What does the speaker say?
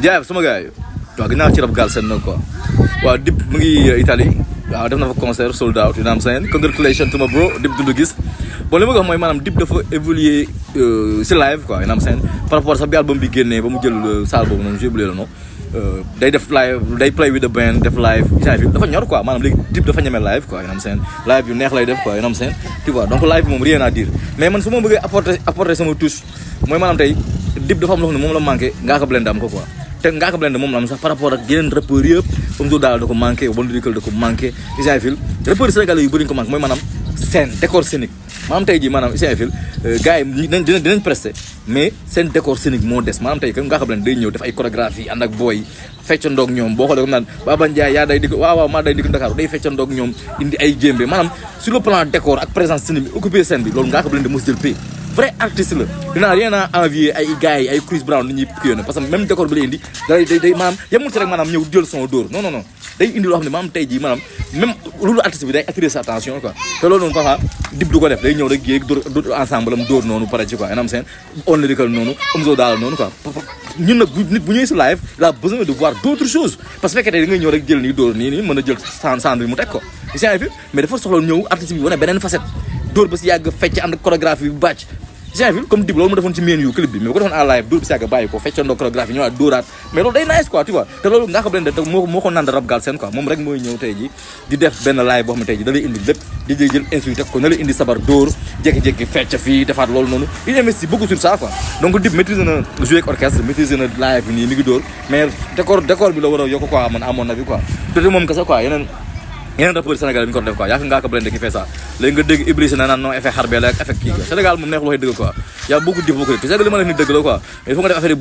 jaay sama gars yi waaw ginnaaw ci rab Galsen nag quoi waaw Dip mu ngi Italie waaw def na fa concert sold out you know what I'm saying congratulations to my bro Dip Doundou Guiss bon li ma ko wax mooy maanaam Dip dafa évoluer si live quoi you know what I'm saying par rapport sax bi album bi génnee ba mu jël salle boobu noonu j'ai oublié le nom day def live day play with the band def live dafa ñor quoi maanaam léegi Dip dafa ñeme live quoi you know what I'm saying live yu neex lay def quoi you know what I'm saying tu vois donc live moom rien à dire mais man su ma bëggee apporter sama touche mooy maanaam tey Dip dafa am loo xam ne moom la manqué Ngaaka Blindé am ko quoi te Ngaaka Blindé moom la am sax par rapport ak yeneen rappeurs yëpp comme so daal da ko manqué Bon Lyrical da ko manqué Issaoui Fil rappeurs sénégalais yu bëri ñu ko manqué mooy maanaam scène décor scénique maanaam tey jii maanaam Issaoui Fil gars yi dinañ presté mais seen décor scénique moo des maanaam tey comme Ngaaka Blindé day ñëw def ay chorégraphie ànd ak booy feccandoog ñoom boo xoolee comme naan Baba Ndiaye yaa day dikk waaw maa day dikk Dakar day feccandoog ñoom indi ay jéembe maanaam sur le plan décor ak présence scénique bi occupé scène bi loolu Ngaaka Blindé moo si jël pay vrai artiste la dinaa rien à envier ay gars yi ay Chris Brown ni ñuy kii parce que même décor bi lay indi day maanaam yemul si rek maanaam ñëw jël son dóor non day indi loo xam ne maanaam tey jii maanaam même loolu artiste bi day attirer sa attention quoi te loolu noonu parfois Dip du ko def day ñëw rek yéeg dóor ensemble am dóor noonu pare ci quoi enam seen Bon Lyrical noonu so daal noonu quoi ñun nag nit bu ñëwee si live il a besoin de voir d'autres choses parce que fekkee tey da ngay ñëw rek jël nii dóor nii mën a jël sand bi mu teg ko Issaoui Fil mais dafa soxla ñëw artiste bi wane beneen facette dóor ba si yàgg fecc ànd chorégraphie bi bàcc Issaoui Fil comme Dip loolu mu defoon ci main yu clip bi mais bu ko defoon en live dóor bi si yàgg bàyyi ko feccandoo chorégraphie ñëwaat dóoraat mais loolu day nice quoi tu vois te loolu Ngaaka Blindé moo ko naan rap Galsen quoi moom rek mooy ñëw tey ji di def benn live boo xam ne tey ji da lay indi lépp di jël instruit teg ko na lay indi sabar dóor jékki-jékki fecc fii defaat loolu noonu il investit beaucoup sur ça quoi donc Dip maîtrise na jouer ak orchestre maîtrise na live bi nii mi ngi dóor mais décor bi la war a yokk quoi man à mon avis quoi te moom kese quoi yeneen rappeurs Sénégal bi ñu ko def quoi yaa ngi Ngaaka Blindé ki fait ça léegi nga dégg Iblis na naan non effet xarbel ak effet kii Sénégal moom neexul waxee dëgg quoi y a beaucoup Dip boo ko c'est que li ma def ni dëgg la quoi mais il faut nga def affaire yi